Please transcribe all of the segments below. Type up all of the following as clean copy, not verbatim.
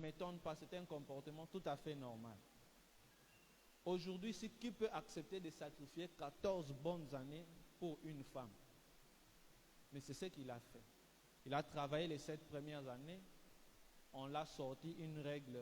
m'étonne pas, c'est un comportement tout à fait normal. Aujourd'hui, qui peut accepter de sacrifier 14 bonnes années pour une femme? Mais c'est ce qu'il a fait. Il a travaillé les 7 premières années. On l'a sorti une règle,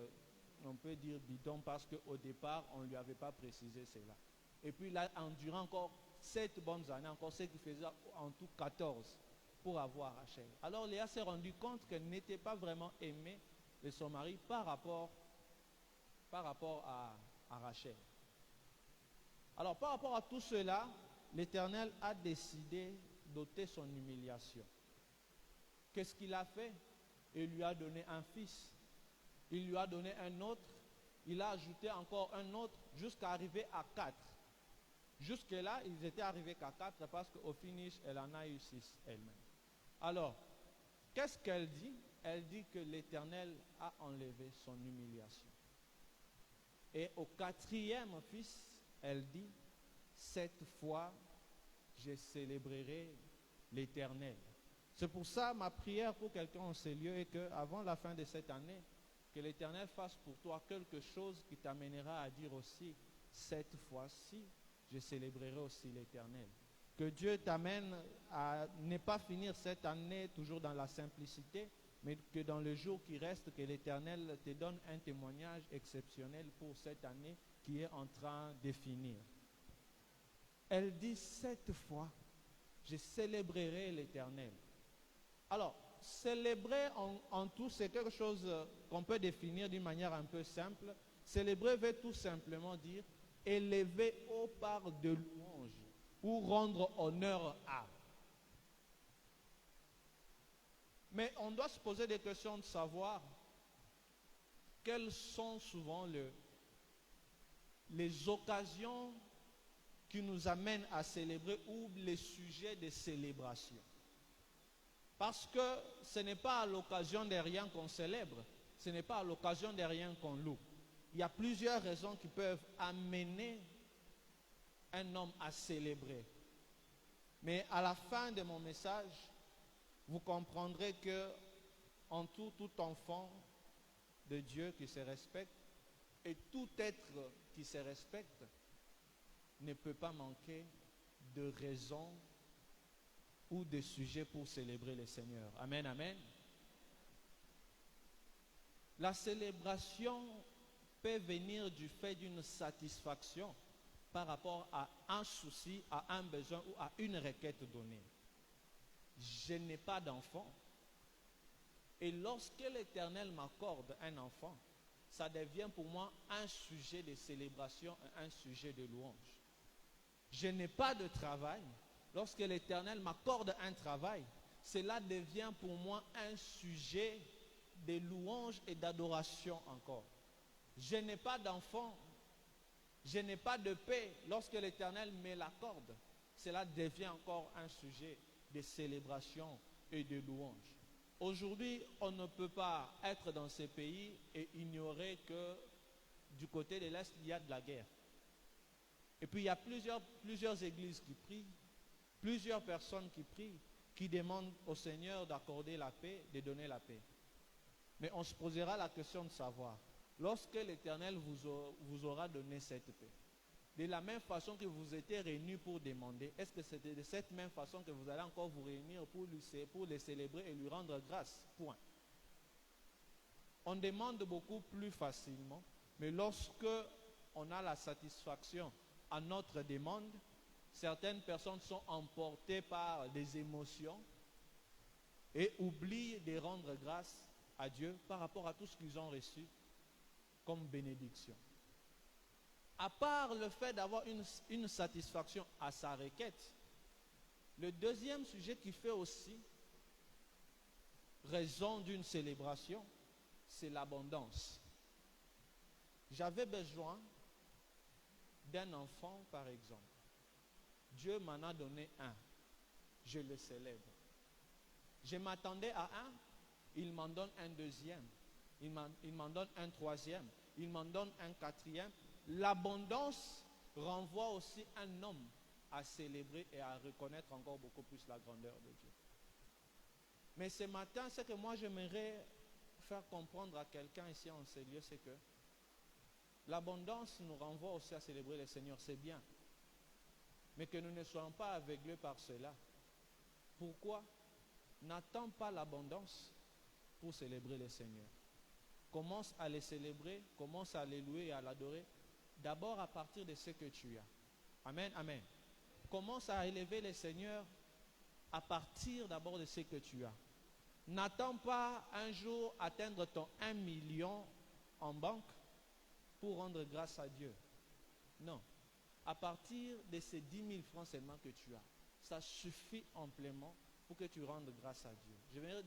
on peut dire bidon, parce qu'au départ, on ne lui avait pas précisé cela. Et puis il a enduré encore 7 bonnes années, encore ce qui faisait en tout 14 pour avoir Rachel. Alors Léa s'est rendu compte qu'elle n'était pas vraiment aimée de son mari par rapport à Rachel. Alors par rapport à tout cela, l'Éternel a décidé d'ôter son humiliation. Qu'est-ce qu'il a fait? Il lui a donné un fils. Il lui a donné un autre. Il a ajouté encore un autre jusqu'à arriver à 4. Jusque-là, ils étaient arrivés qu'à 4 parce qu'au finish, elle en a eu 6 elle-même. Alors, qu'est-ce qu'elle dit? Elle dit que l'Éternel a enlevé son humiliation. Et au 4e fils, elle dit, cette fois, je célébrerai l'Éternel. C'est pour ça, ma prière pour quelqu'un en ces lieux est qu'avant la fin de cette année, que l'Éternel fasse pour toi quelque chose qui t'amènera à dire aussi, cette fois-ci, je célébrerai aussi l'Éternel. Que Dieu t'amène à ne pas finir cette année toujours dans la simplicité, mais que dans le jour qui reste, que l'Éternel te donne un témoignage exceptionnel pour cette année qui est en train de finir. Elle dit, cette fois, je célébrerai l'Éternel. Alors, célébrer en tout, c'est quelque chose qu'on peut définir d'une manière un peu simple. Célébrer veut tout simplement dire élever au par de louanges ou rendre honneur à. Mais on doit se poser des questions de savoir quelles sont souvent les occasions qui nous amènent à célébrer ou les sujets de célébration. Parce que ce n'est pas à l'occasion de rien qu'on célèbre, ce n'est pas à l'occasion de rien qu'on loue. Il y a plusieurs raisons qui peuvent amener un homme à célébrer. Mais à la fin de mon message, vous comprendrez que en tout enfant de Dieu qui se respecte et tout être qui se respecte ne peut pas manquer de raisons ou de sujets pour célébrer le Seigneur. Amen, amen. La célébration peut venir du fait d'une satisfaction par rapport à un souci, à un besoin ou à une requête donnée. Je n'ai pas d'enfant. Et lorsque l'Éternel m'accorde un enfant, ça devient pour moi un sujet de célébration, un sujet de louange. Je n'ai pas de travail. Lorsque l'Éternel m'accorde un travail, cela devient pour moi un sujet de louange et d'adoration encore. Je n'ai pas d'enfant, je n'ai pas de paix. Lorsque l'Éternel me l'accorde, cela devient encore un sujet de célébration et de louange. Aujourd'hui, on ne peut pas être dans ces pays et ignorer que du côté de l'Est, il y a de la guerre. Et puis il y a plusieurs églises qui prient, plusieurs personnes qui prient, qui demandent au Seigneur d'accorder la paix, de donner la paix. Mais on se posera la question de savoir, lorsque l'Éternel vous aura donné cette paix, de la même façon que vous étiez réunis pour demander, est-ce que c'est de cette même façon que vous allez encore vous réunir pour les célébrer et lui rendre grâce? Point. On demande beaucoup plus facilement, mais lorsque on a la satisfaction à notre demande, certaines personnes sont emportées par des émotions et oublient de rendre grâce à Dieu par rapport à tout ce qu'ils ont reçu comme bénédiction. À part le fait d'avoir une satisfaction à sa requête, le deuxième sujet qui fait aussi raison d'une célébration, c'est l'abondance. J'avais besoin d'un enfant, par exemple. Dieu m'en a donné un. Je le célèbre. Je m'attendais à un, il m'en donne un deuxième. Il m'en donne un troisième. Il m'en donne un quatrième. L'abondance renvoie aussi un homme à célébrer et à reconnaître encore beaucoup plus la grandeur de Dieu. Mais ce matin, ce que moi j'aimerais faire comprendre à quelqu'un ici en ces lieux, c'est que l'abondance nous renvoie aussi à célébrer le Seigneur, c'est bien. Mais que nous ne soyons pas aveuglés par cela. Pourquoi? N'attends pas l'abondance pour célébrer le Seigneur. Commence à les célébrer, commence à les louer et à l'adorer, d'abord à partir de ce que tu as. Amen, amen. Commence à élever le Seigneur à partir d'abord de ce que tu as. N'attends pas un jour atteindre ton 1 million en banque pour rendre grâce à Dieu. Non. À partir de ces 10 000 francs seulement que tu as, ça suffit amplement pour que tu rendes grâce à Dieu.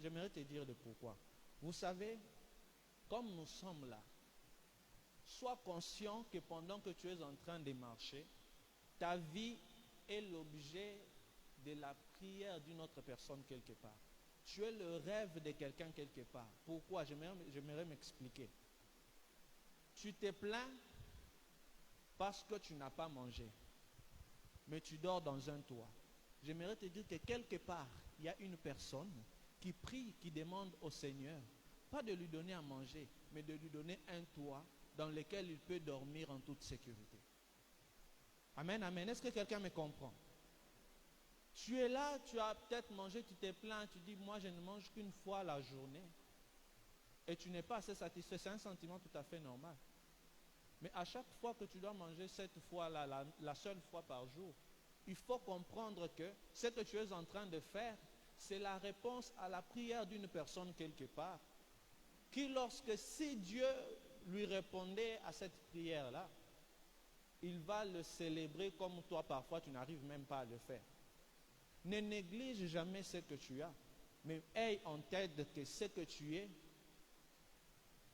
J'aimerais te dire de pourquoi. Vous savez, comme nous sommes là, sois conscient que pendant que tu es en train de marcher, ta vie est l'objet de la prière d'une autre personne quelque part. Tu es le rêve de quelqu'un quelque part. Pourquoi? J'aimerais m'expliquer. Tu te plains parce que tu n'as pas mangé, mais tu dors dans un toit. J'aimerais te dire que quelque part, il y a une personne qui prie, qui demande au Seigneur, pas de lui donner à manger, mais de lui donner un toit dans lequel il peut dormir en toute sécurité. Amen, amen. Est-ce que quelqu'un me comprend? Tu es là, tu as peut-être mangé, tu te plains, tu dis, moi je ne mange qu'une fois la journée. Et tu n'es pas assez satisfait. C'est un sentiment tout à fait normal. Mais à chaque fois que tu dois manger cette fois-là, la seule fois par jour, il faut comprendre que ce que tu es en train de faire, c'est la réponse à la prière d'une personne quelque part, qui lorsque si Dieu lui répondait à cette prière-là, il va le célébrer comme toi parfois tu n'arrives même pas à le faire. Ne néglige jamais ce que tu as, mais aie en tête que ce que tu es,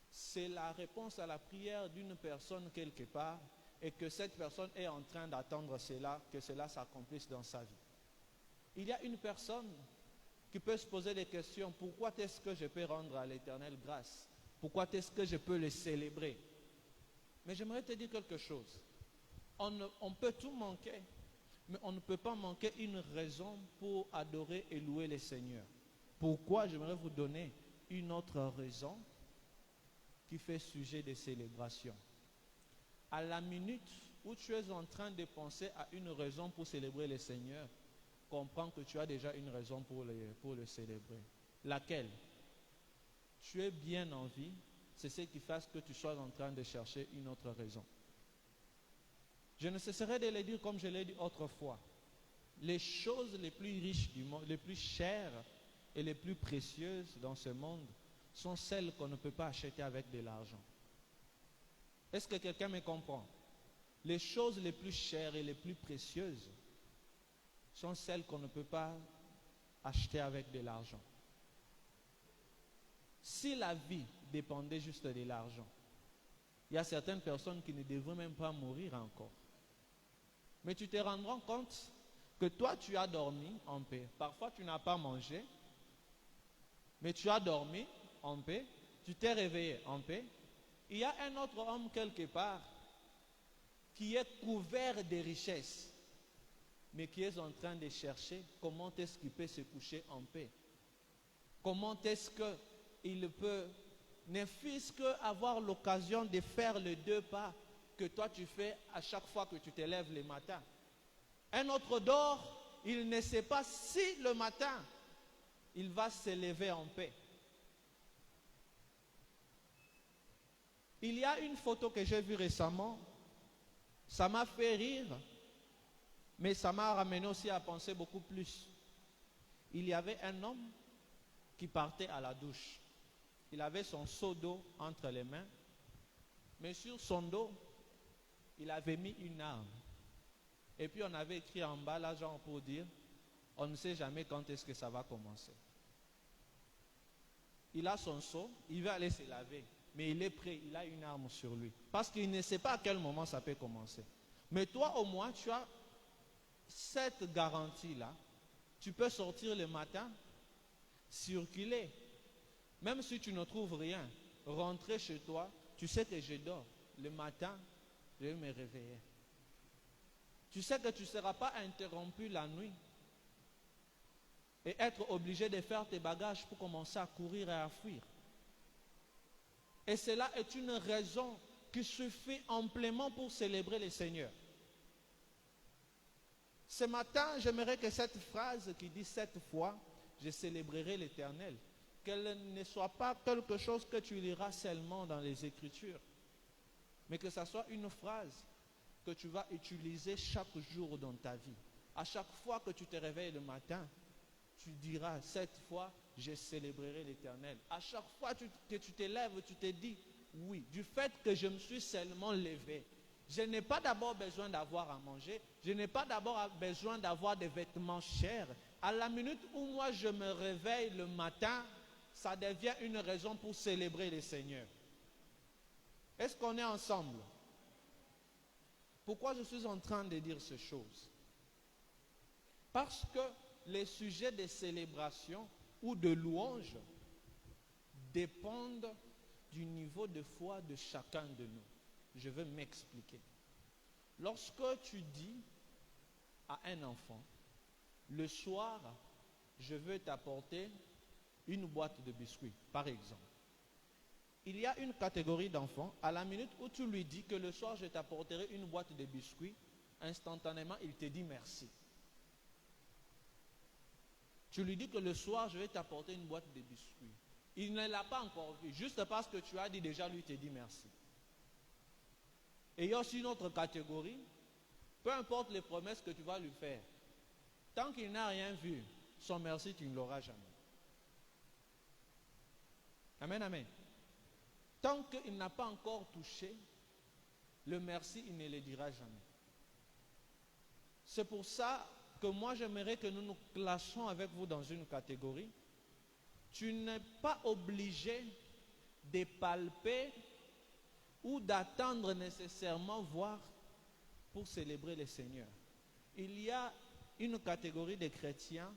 c'est la réponse à la prière d'une personne quelque part et que cette personne est en train d'attendre cela, que cela s'accomplisse dans sa vie. Il y a une personne qui peut se poser des questions. Pourquoi est-ce que je peux rendre à l'Éternel grâce? Pourquoi est-ce que je peux le célébrer? Mais j'aimerais te dire quelque chose. On peut tout manquer, mais on ne peut pas manquer une raison pour adorer et louer le Seigneur. Pourquoi? J'aimerais vous donner une autre raison qui fait sujet de célébration. À la minute où tu es en train de penser à une raison pour célébrer le Seigneur, comprends que tu as déjà une raison pour le célébrer. Laquelle? Tu es bien en vie, c'est ce qui fait que tu sois en train de chercher une autre raison. Je ne cesserai de le dire comme je l'ai dit autrefois. Les choses les plus riches du monde, les plus chères et les plus précieuses dans ce monde sont celles qu'on ne peut pas acheter avec de l'argent. Est-ce que quelqu'un me comprend? Les choses les plus chères et les plus précieuses sont celles qu'on ne peut pas acheter avec de l'argent. Si la vie dépendait juste de l'argent, il y a certaines personnes qui ne devraient même pas mourir encore. Mais tu te rendras compte que toi, tu as dormi en paix. Parfois, tu n'as pas mangé, mais tu as dormi en paix. Tu t'es réveillé en paix. Il y a un autre homme quelque part qui est couvert de richesses, mais qui est en train de chercher comment est-ce qu'il peut se coucher en paix. Comment est-ce qu'il peut, ne fût-ce qu'avoir l'occasion de faire les 2 pas que toi tu fais à chaque fois que tu te lèves le matin. Un autre dort, il ne sait pas si le matin, il va se lever en paix. Il y a une photo que j'ai vue récemment, ça m'a fait rire, mais ça m'a ramené aussi à penser beaucoup plus. Il y avait un homme qui partait à la douche. Il avait son seau d'eau entre les mains, mais sur son dos, il avait mis une arme. Et puis on avait écrit en bas là, genre pour dire, on ne sait jamais quand est-ce que ça va commencer. Il a son seau, il va aller se laver, mais il est prêt, il a une arme sur lui. Parce qu'il ne sait pas à quel moment ça peut commencer. Mais toi au moins, tu as cette garantie-là. Tu peux sortir le matin, circuler. Même si tu ne trouves rien, rentrer chez toi, tu sais que je dors. Le matin, je vais me réveiller. Tu sais que tu ne seras pas interrompu la nuit et être obligé de faire tes bagages pour commencer à courir et à fuir. Et cela est une raison qui suffit amplement pour célébrer le Seigneur. Ce matin, j'aimerais que cette phrase qui dit 7 fois, je célébrerai l'Éternel, qu'elle ne soit pas quelque chose que tu liras seulement dans les Écritures, mais que ce soit une phrase que tu vas utiliser chaque jour dans ta vie. À chaque fois que tu te réveilles le matin, tu diras 7 fois, je célébrerai l'Éternel. À chaque fois que tu te lèves, tu te dis, oui, du fait que je me suis seulement levé, je n'ai pas d'abord besoin d'avoir à manger, je n'ai pas d'abord besoin d'avoir des vêtements chers. À la minute où moi je me réveille le matin, ça devient une raison pour célébrer le Seigneur. Est-ce qu'on est ensemble? Pourquoi je suis en train de dire ces choses? Parce que les sujets de célébration ou de louange dépendent du niveau de foi de chacun de nous. Je vais m'expliquer. Lorsque tu dis à un enfant, le soir, je veux t'apporter une boîte de biscuits, par exemple. Il y a une catégorie d'enfants, à la minute où tu lui dis que le soir, je t'apporterai une boîte de biscuits, instantanément, il te dit merci. Tu lui dis que le soir, je vais t'apporter une boîte de biscuits. Il ne l'a pas encore vu, juste parce que tu as dit déjà, lui te dit merci. Et il y a aussi une autre catégorie, peu importe les promesses que tu vas lui faire, tant qu'il n'a rien vu, son merci, tu ne l'auras jamais. Amen, amen. Tant qu'il n'a pas encore touché, le merci, il ne le dira jamais. C'est pour ça que moi, j'aimerais que nous nous classions avec vous dans une catégorie. Tu n'es pas obligé de palper ou d'attendre nécessairement voir pour célébrer le Seigneur. Il y a une catégorie de chrétiens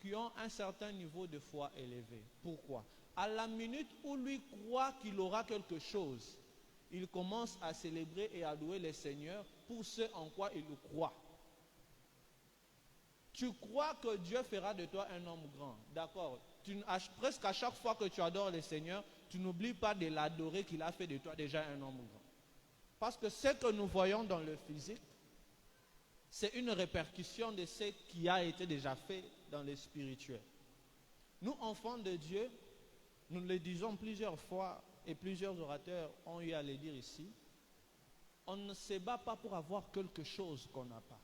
qui ont un certain niveau de foi élevé. Pourquoi? À la minute où lui croit qu'il aura quelque chose, il commence à célébrer et à louer le Seigneur pour ce en quoi il croit. Tu crois que Dieu fera de toi un homme grand, d'accord? Presque à chaque fois que tu adores le Seigneur, tu n'oublies pas de l'adorer qu'il a fait de toi déjà un homme grand. Parce que ce que nous voyons dans le physique, c'est une répercussion de ce qui a été déjà fait dans le spirituel. Nous, enfants de Dieu, nous le disons plusieurs fois et plusieurs orateurs ont eu à le dire ici, on ne se bat pas pour avoir quelque chose qu'on n'a pas.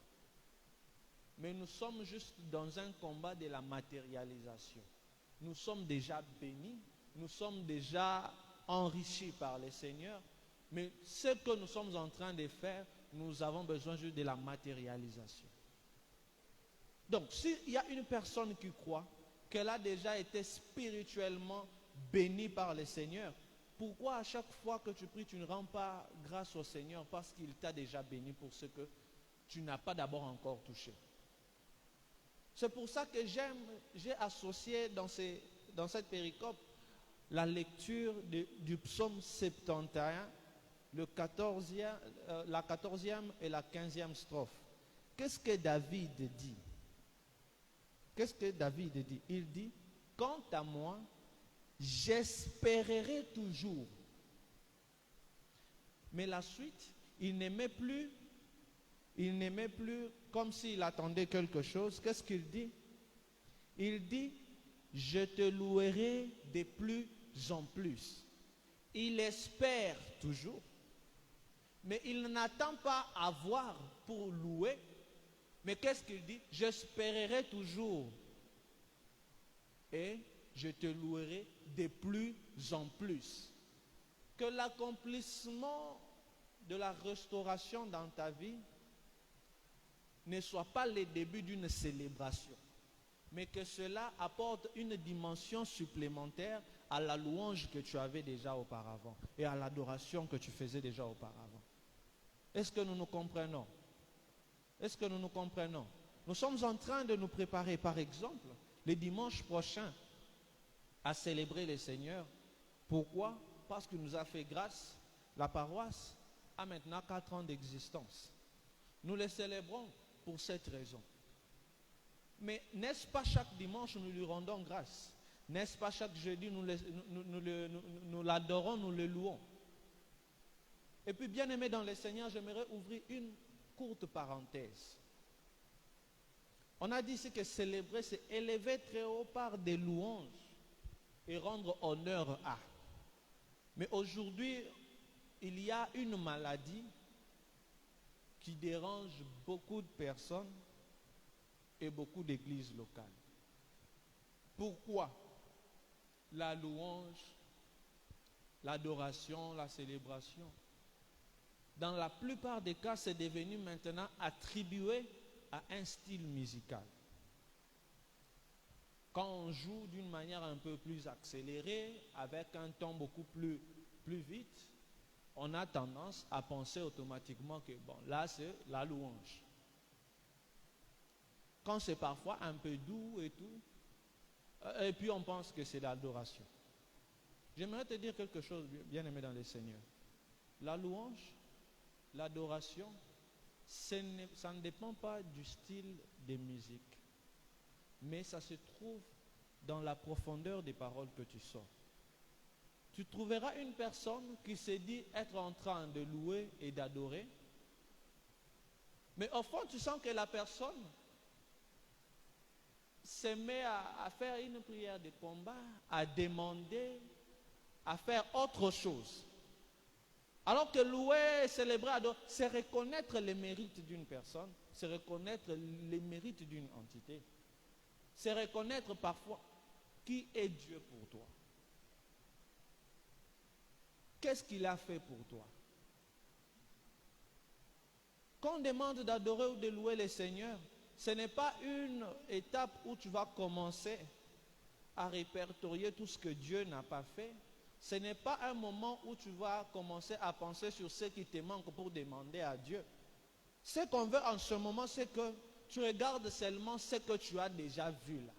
Mais nous sommes juste dans un combat de la matérialisation. Nous sommes déjà bénis, nous sommes déjà enrichis par le Seigneur, mais ce que nous sommes en train de faire, nous avons besoin juste de la matérialisation. Donc, s'il y a une personne qui croit qu'elle a déjà été spirituellement bénie par le Seigneur, pourquoi à chaque fois que tu pries, tu ne rends pas grâce au Seigneur parce qu'il t'a déjà béni pour ce que tu n'as pas d'abord encore touché? C'est pour ça que j'ai associé dans cette péricope la lecture du psaume 71, la 14e et la 15e strophe. Qu'est-ce que David dit? Qu'est-ce que David dit? Il dit, quant à moi, j'espérerai toujours. Mais la suite, il n'aimait plus comme s'il attendait quelque chose. Qu'est-ce qu'il dit? Il dit, je te louerai de plus en plus. Il espère toujours, mais il n'attend pas à voir pour louer. Mais qu'est-ce qu'il dit? J'espérerai toujours et je te louerai de plus en plus. Que l'accomplissement de la restauration dans ta vie ne soit pas le début d'une célébration, mais que cela apporte une dimension supplémentaire à la louange que tu avais déjà auparavant et à l'adoration que tu faisais déjà auparavant. Est-ce que nous nous comprenons? Est-ce que nous nous comprenons? Nous sommes en train de nous préparer, par exemple, le dimanche prochain à célébrer le Seigneur. Pourquoi? Parce qu'il nous a fait grâce. La paroisse a maintenant 4 ans d'existence. Nous le célébrons pour cette raison. Mais n'est-ce pas chaque dimanche nous lui rendons grâce? N'est-ce pas, chaque jeudi, nous l'adorons, nous le louons. Et puis, bien aimé dans le Seigneur, j'aimerais ouvrir une courte parenthèse. On a dit ici que célébrer, c'est élever très haut par des louanges et rendre honneur à. Mais aujourd'hui, il y a une maladie qui dérange beaucoup de personnes et beaucoup d'églises locales. Pourquoi la louange, l'adoration, la célébration, dans la plupart des cas, c'est devenu maintenant attribué à un style musical. Quand on joue d'une manière un peu plus accélérée, avec un ton beaucoup plus vite, on a tendance à penser automatiquement que bon, là c'est la louange. Quand c'est parfois un peu doux et tout, et puis on pense que c'est l'adoration. J'aimerais te dire quelque chose, bien aimé dans le Seigneur. La louange, l'adoration, ça ne dépend pas du style de musique, mais ça se trouve dans la profondeur des paroles que tu sors. Tu trouveras une personne qui se dit être en train de louer et d'adorer, mais au fond tu sens que la personne se met à faire une prière de combat, à demander, à faire autre chose. Alors que louer, célébrer, adorer, c'est reconnaître les mérites d'une personne, c'est reconnaître les mérites d'une entité. C'est reconnaître parfois qui est Dieu pour toi. Qu'est-ce qu'il a fait pour toi? Quand on demande d'adorer ou de louer le Seigneur, ce n'est pas une étape où tu vas commencer à répertorier tout ce que Dieu n'a pas fait. Ce n'est pas un moment où tu vas commencer à penser sur ce qui te manque pour demander à Dieu. Ce qu'on veut en ce moment, c'est que tu regardes seulement ce que tu as déjà vu là.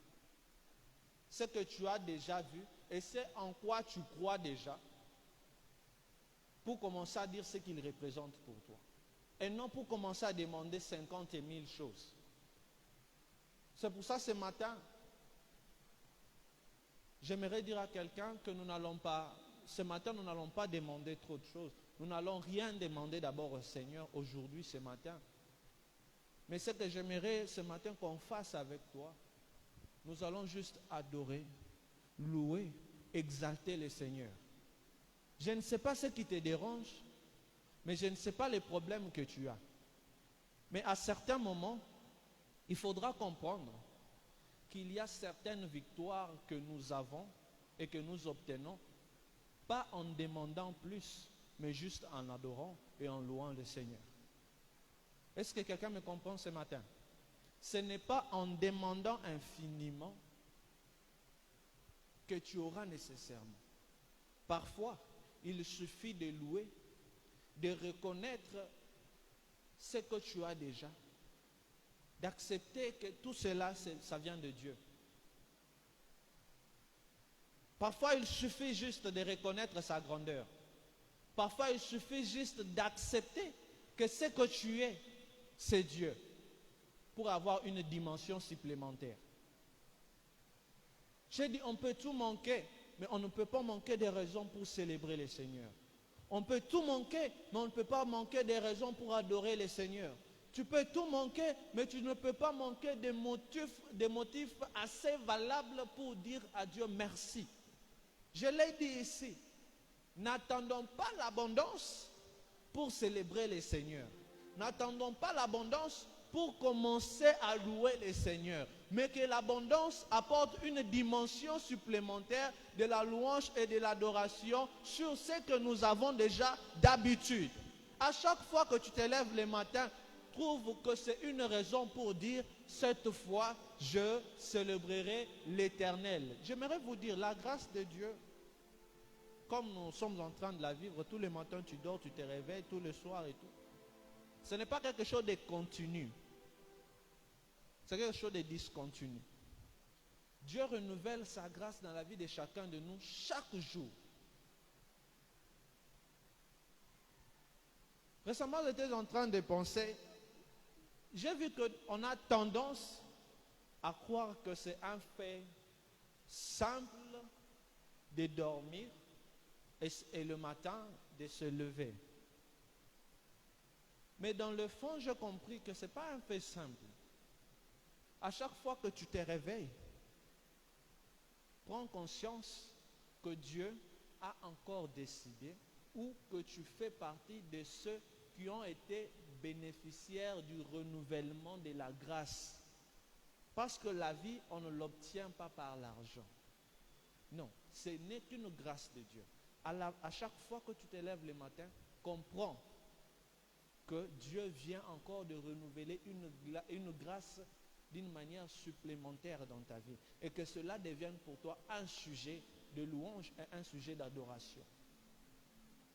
Ce que tu as déjà vu et c'est en quoi tu crois déjà pour commencer à dire ce qu'il représente pour toi. Et non pour commencer à demander 50 000 choses. C'est pour ça ce matin, j'aimerais dire à quelqu'un que ce matin, nous n'allons pas demander trop de choses. Nous n'allons rien demander d'abord au Seigneur aujourd'hui, ce matin. Mais ce que j'aimerais ce matin qu'on fasse avec toi, nous allons juste adorer, louer, exalter le Seigneur. Je ne sais pas ce qui te dérange, mais je ne sais pas les problèmes que tu as. Mais à certains moments, il faudra comprendre qu'il y a certaines victoires que nous avons et que nous obtenons, pas en demandant plus, mais juste en adorant et en louant le Seigneur. Est-ce que quelqu'un me comprend ce matin? Ce n'est pas en demandant infiniment que tu auras nécessairement. Parfois, il suffit de louer, de reconnaître ce que tu as déjà, d'accepter que tout cela, ça vient de Dieu. Parfois, il suffit juste de reconnaître sa grandeur. Parfois, il suffit juste d'accepter que ce que tu es, c'est Dieu, pour avoir une dimension supplémentaire. J'ai dit, on peut tout manquer, mais on ne peut pas manquer des raisons pour célébrer le Seigneur. On peut tout manquer, mais on ne peut pas manquer des raisons pour adorer le Seigneur. Tu peux tout manquer, mais tu ne peux pas manquer des motifs assez valables pour dire à Dieu merci. Je l'ai dit ici, n'attendons pas l'abondance pour célébrer le Seigneur. N'attendons pas l'abondance pour commencer à louer le Seigneur. Mais que l'abondance apporte une dimension supplémentaire de la louange et de l'adoration sur ce que nous avons déjà d'habitude. À chaque fois que tu te lèves le matin, trouve que c'est une raison pour dire, cette fois, je célébrerai l'Éternel. J'aimerais vous dire, la grâce de Dieu, comme nous sommes en train de la vivre, tous les matins tu dors, tu te réveilles, tous les soirs et tout. Ce n'est pas quelque chose de continu. C'est quelque chose de discontinu. Dieu renouvelle sa grâce dans la vie de chacun de nous chaque jour. Récemment, j'étais en train de penser, j'ai vu qu'on a tendance à croire que c'est un fait simple de dormir et le matin de se lever. Mais dans le fond, j'ai compris que ce n'est pas un fait simple. À chaque fois que tu te réveilles, prends conscience que Dieu a encore décidé ou que tu fais partie de ceux qui ont été bénéficiaires du renouvellement de la grâce. Parce que la vie, on ne l'obtient pas par l'argent. Non, ce n'est qu'une grâce de Dieu. À chaque fois que tu te lèves le matin, comprends que Dieu vient encore de renouveler une grâce d'une manière supplémentaire dans ta vie. Et que cela devienne pour toi un sujet de louange et un sujet d'adoration.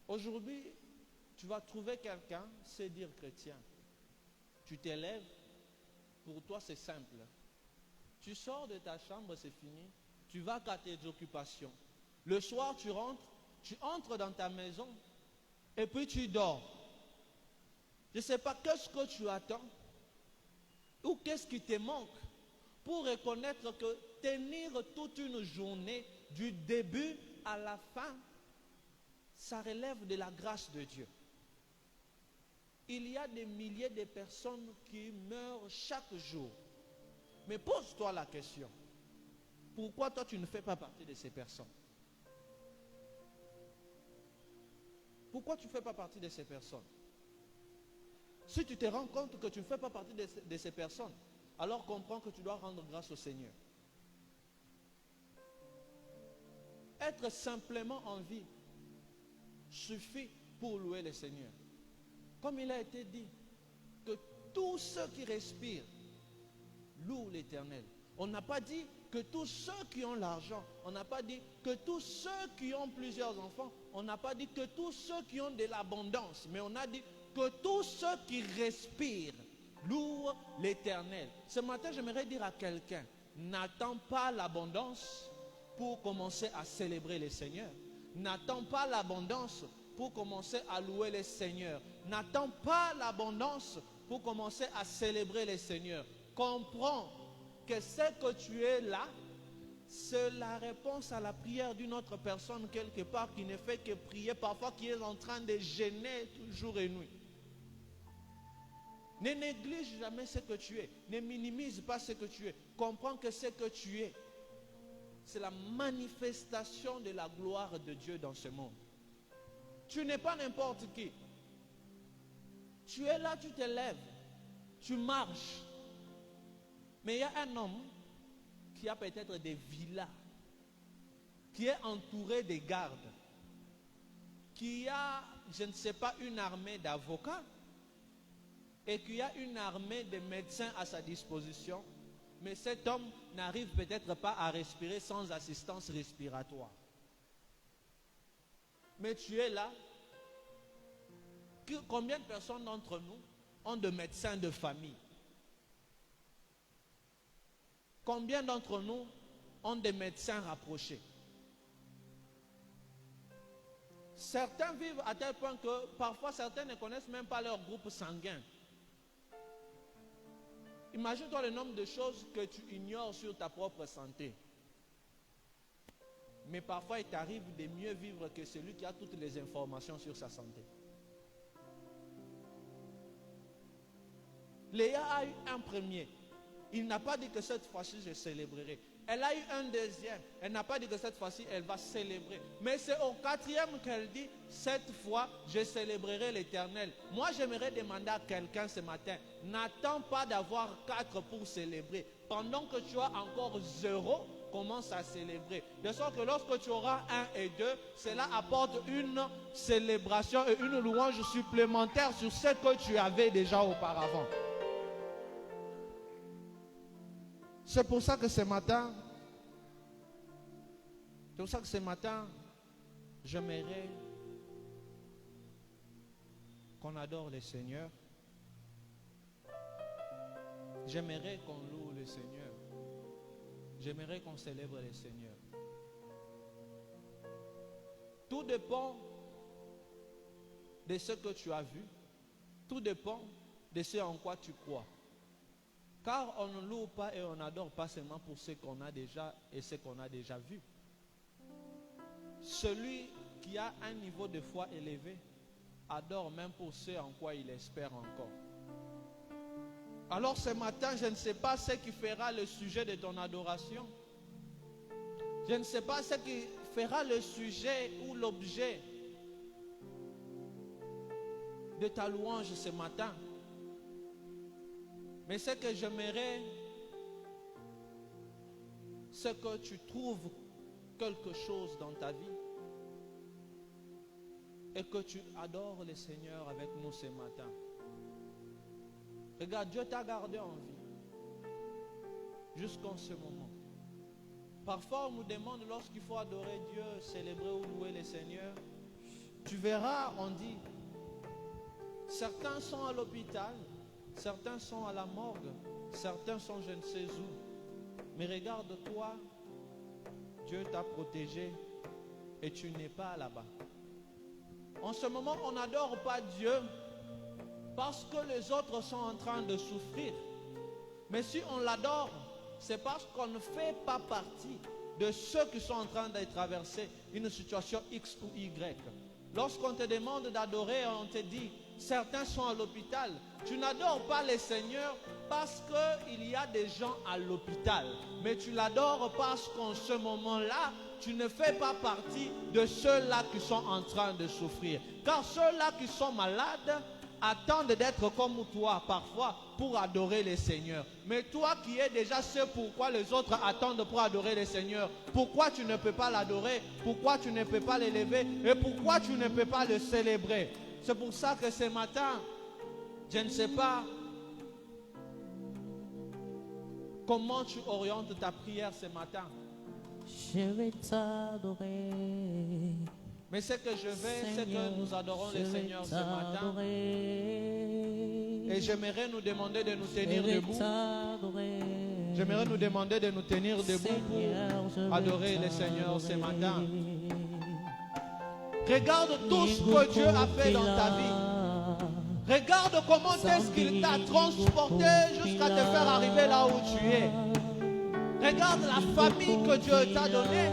Aujourd'hui, tu vas trouver quelqu'un, c'est dire chrétien. Tu t'élèves, pour toi c'est simple. Tu sors de ta chambre, c'est fini. Tu vas à tes occupations. Le soir, tu entres dans ta maison et puis tu dors. Je ne sais pas qu'est-ce que tu attends ou qu'est-ce qui te manque pour reconnaître que tenir toute une journée du début à la fin, ça relève de la grâce de Dieu. Il y a des milliers de personnes qui meurent chaque jour. Mais pose-toi la question. Pourquoi toi tu ne fais pas partie de ces personnes? Pourquoi tu ne fais pas partie de ces personnes? Si tu te rends compte que tu ne fais pas partie de ces personnes, alors comprends que tu dois rendre grâce au Seigneur. Être simplement en vie suffit pour louer le Seigneur. Comme il a été dit, que tous ceux qui respirent louent l'Éternel. On n'a pas dit que tous ceux qui ont l'argent, on n'a pas dit que tous ceux qui ont plusieurs enfants, on n'a pas dit que tous ceux qui ont de l'abondance, mais on a dit que tous ceux qui respirent louent l'Éternel. Ce matin, j'aimerais dire à quelqu'un, n'attends pas l'abondance pour commencer à célébrer le Seigneur. N'attends pas l'abondance pour commencer à louer le Seigneur. N'attends pas l'abondance pour commencer à célébrer le Seigneur. Comprends que ce que tu es là, c'est la réponse à la prière d'une autre personne quelque part qui ne fait que prier, parfois qui est en train de gêner jour et nuit. Ne néglige jamais ce que tu es. Ne minimise pas ce que tu es. Comprends que ce que tu es, c'est la manifestation de la gloire de Dieu dans ce monde. Tu n'es pas n'importe qui. Tu es là, tu te lèves, tu marches. Mais il y a un homme qui a peut-être des villas, qui est entouré de gardes, qui a, je ne sais pas, une armée d'avocats et qui a une armée de médecins à sa disposition. Mais cet homme n'arrive peut-être pas à respirer sans assistance respiratoire. Mais tu es là. Combien de personnes d'entre nous ont de médecins de famille? Combien d'entre nous ont des médecins rapprochés? Certains vivent à tel point que parfois certains ne connaissent même pas leur groupe sanguin. Imagine-toi le nombre de choses que tu ignores sur ta propre santé. Mais parfois il t'arrive de mieux vivre que celui qui a toutes les informations sur sa santé. Léa a eu un premier. Il n'a pas dit que cette fois-ci je célébrerai. Elle a eu un deuxième. Elle n'a pas dit que cette fois-ci elle va célébrer. Mais c'est au quatrième qu'elle dit, cette fois je célébrerai l'Éternel. Moi j'aimerais demander à quelqu'un ce matin, n'attends pas d'avoir 4 pour célébrer. Pendant que tu as encore 0, commence à célébrer. De sorte que lorsque tu auras 1 et 2, cela apporte une célébration et une louange supplémentaire sur ce que tu avais déjà auparavant. C'est pour ça que ce matin, j'aimerais qu'on adore le Seigneur. J'aimerais qu'on loue le Seigneur. J'aimerais qu'on célèbre le Seigneur. Tout dépend de ce que tu as vu. Tout dépend de ce en quoi tu crois. Car on ne loue pas et on n'adore pas seulement pour ce qu'on a déjà et ce qu'on a déjà vu. Celui qui a un niveau de foi élevé adore même pour ce en quoi il espère encore. Alors ce matin, je ne sais pas ce qui fera le sujet de ton adoration. Je ne sais pas ce qui fera le sujet ou l'objet de ta louange ce matin. Mais ce que j'aimerais, c'est que tu trouves quelque chose dans ta vie et que tu adores le Seigneur avec nous ce matin. Regarde, Dieu t'a gardé en vie jusqu'en ce moment. Parfois, on nous demande lorsqu'il faut adorer Dieu, célébrer ou louer le Seigneur. Tu verras, on dit, certains sont à l'hôpital, certains sont à la morgue, certains sont je ne sais où. Mais regarde-toi, Dieu t'a protégé et tu n'es pas là-bas. En ce moment, on n'adore pas Dieu parce que les autres sont en train de souffrir. Mais si on l'adore, c'est parce qu'on ne fait pas partie de ceux qui sont en train de traverser une situation X ou Y. Lorsqu'on te demande d'adorer, on te dit, certains sont à l'hôpital. Tu n'adores pas le Seigneur parce qu'il y a des gens à l'hôpital. Mais tu l'adores parce qu'en ce moment-là, tu ne fais pas partie de ceux-là qui sont en train de souffrir. Car ceux-là qui sont malades attendent d'être comme toi parfois pour adorer le Seigneur. Mais toi qui es déjà ce pourquoi les autres attendent pour adorer le Seigneur, pourquoi tu ne peux pas l'adorer? Pourquoi tu ne peux pas l'élever? Et pourquoi tu ne peux pas le célébrer? C'est pour ça que ce matin, je ne sais pas comment tu orientes ta prière ce matin. Je vais t'adorer. Mais ce que je veux, c'est que nous adorons le Seigneur ce matin. Et j'aimerais nous demander de nous tenir debout. J'aimerais nous demander de nous tenir debout pour adorer le Seigneur ce matin. Regarde tout ce que Dieu a fait dans ta vie. Regarde comment est-ce qu'il t'a transporté jusqu'à te faire arriver là où tu es. Regarde la famille que Dieu t'a donnée.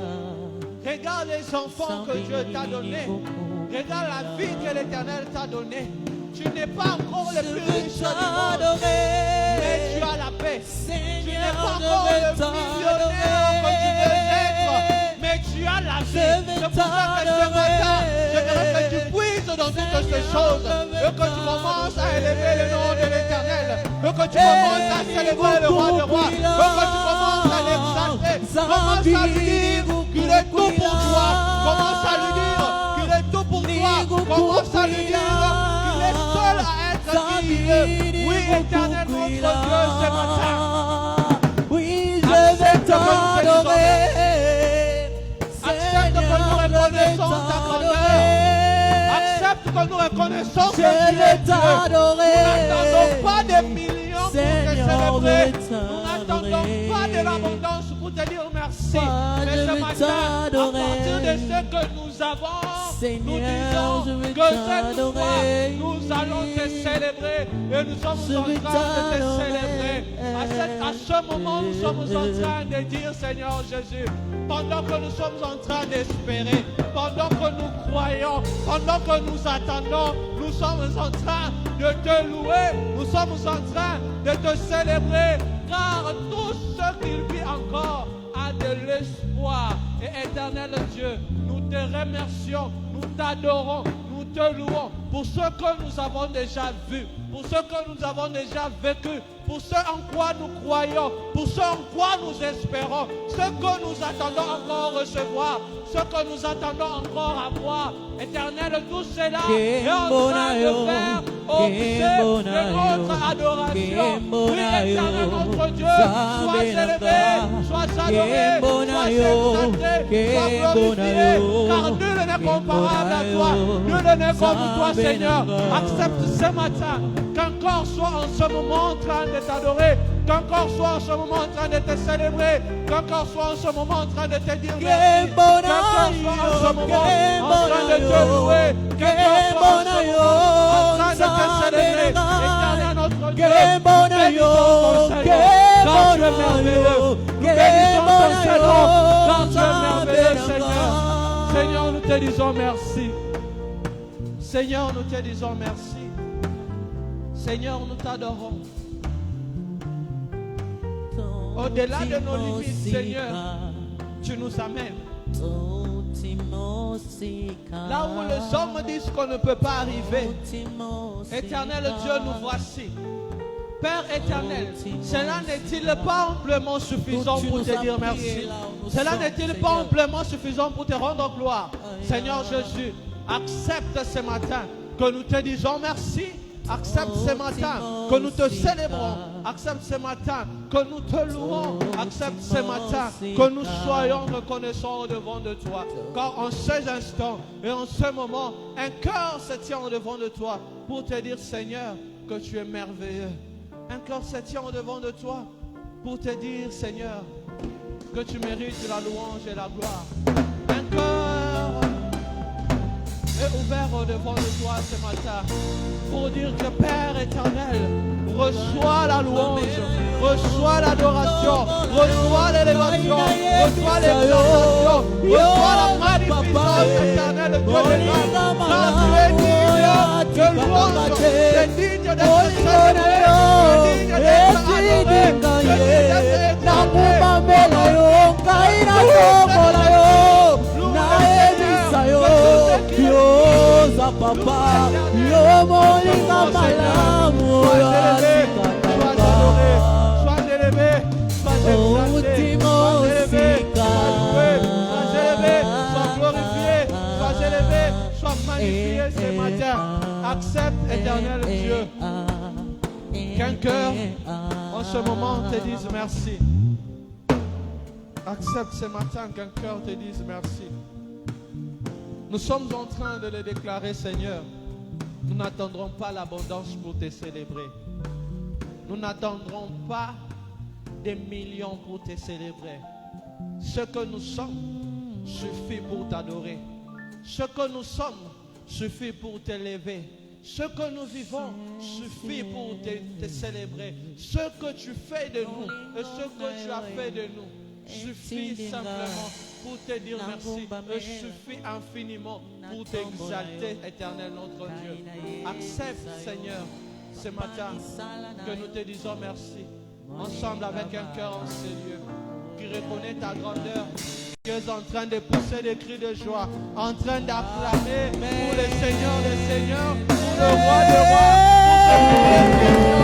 Regarde les enfants que Dieu t'a donnés. Regarde la vie que l'Éternel t'a donnée. Tu n'es pas encore le plus riche du monde, mais tu as la paix. Tu n'es pas encore le millionnaire que tu veux être, mais tu as la vie. C'est pour ça que ce matin, je voudrais que tu puisses dans toutes ces choses et que tu commences à élever le nom de l'Éternel, et que tu commences à célébrer le roi des rois, et que tu commences à l'exalter. Commence à lui dire qu'il est tout pour toi. Commence à lui dire qu'il est tout pour toi. Commence à lui dire qu'il est seul à être digne. Oui, Éternel, notre Dieu, ce matin. Oui, je vais t'adorer. Accepte que nous reconnaissons ta grandeur. Accepte que nous reconnaissons que tu es Dieu. Nous n'attendons pas des millions pour te célébrer. Nous n'attendons pas de l'abondance pour te dire merci. Mais ce matin, à partir de ce que nous avons, nous disons que cette fois, nous allons te célébrer et nous sommes en train de te célébrer. À ce moment, nous sommes en train de dire, Seigneur Jésus, pendant que nous sommes en train d'espérer, pendant que nous croyons, pendant que nous attendons, nous sommes en train de te louer, nous sommes en train de te célébrer, car tout ce qu'il vit encore a de l'espoir. Et éternel Dieu, nous te remercions, nous t'adorons, nous te louons pour ce que nous avons déjà vu, pour ce que nous avons déjà vécu, pour ce en quoi nous croyons, pour ce en quoi nous espérons, ce que nous attendons encore recevoir, ce que nous attendons encore avoir. Éternel, tout cela est en train de faire objet de notre adoration. Oui, éternel, notre Dieu, sois élevé, sois adoré, sois exalté, sois glorifié, car nul n'est comparable à toi, nul n'est comme toi, Seigneur. Accepte ce matin qu'un corps soit en ce moment en train de t'adorer, qu'un corps soit en ce moment en train de te célébrer, qu'un corps soit en ce moment en train de te dire merci, qu'un corps soit en ce moment en train de te louer, qu'un corps soit en ce moment en train de te célébrer. Éternel notre Dieu, bénis ton conseil. es merveilleux. Nous bénissons ton Seigneur, car tu es merveilleux, Seigneur. Seigneur, nous te disons merci. Seigneur, nous te disons merci. Seigneur, nous t'adorons. Au-delà de nos limites, Seigneur, tu nous amènes. Là où les hommes disent qu'on ne peut pas arriver, Éternel Dieu, nous voici. Père éternel, cela n'est-il pas amplement suffisant pour te dire merci? Cela n'est-il pas amplement suffisant pour te rendre gloire? Seigneur Jésus, accepte ce matin que nous te disons merci. Accepte ce matin que nous te célébrons. Accepte ce matin que nous te louons. Accepte ce matin que nous soyons reconnaissants devant de toi. Car en ces instants et en ce moment, un cœur se tient devant de toi pour te dire, Seigneur, que tu es merveilleux. Un cœur se tient devant de toi pour te dire, Seigneur, que tu mérites la louange et la gloire. Un cœur est ouvert devant de toi ce matin pour dire que Père éternel, reçois la louange, reçois l'adoration, reçois l'élévation, reçois l'exaltation, reçois la magnificence éternelle de Dieu des âmes. Car tu es digne de louange, tu es digne d'être célébré, tu es digne d'être adoré, tu es digne d'être exalté. Papa, yo molinga malamu sois élevé, sois exalté, sois glorifié, sois élevé, sois magnifié ce matin. Accepte, éternel Dieu, qu'un cœur en ce moment te dise merci. Accepte ce matin qu'un cœur te dise merci. Nous sommes en train de le déclarer, Seigneur. Nous n'attendrons pas l'abondance pour te célébrer. Nous n'attendrons pas des millions pour te célébrer. Ce que nous sommes suffit pour t'adorer. Ce que nous sommes suffit pour t'élever. Ce que nous vivons suffit pour te célébrer. Ce que tu fais de nous et ce que tu as fait de nous suffit simplement pour te dire merci. Et suffit infiniment pour t'exalter, éternel notre Dieu. Accepte, Seigneur, ce matin que nous te disons merci. Ensemble avec un cœur en ces lieux qui reconnaît ta grandeur, qui est en train de pousser des cris de joie, en train d'acclamer pour le Seigneur des Seigneurs, pour le Roi des Rois, pour celui qui est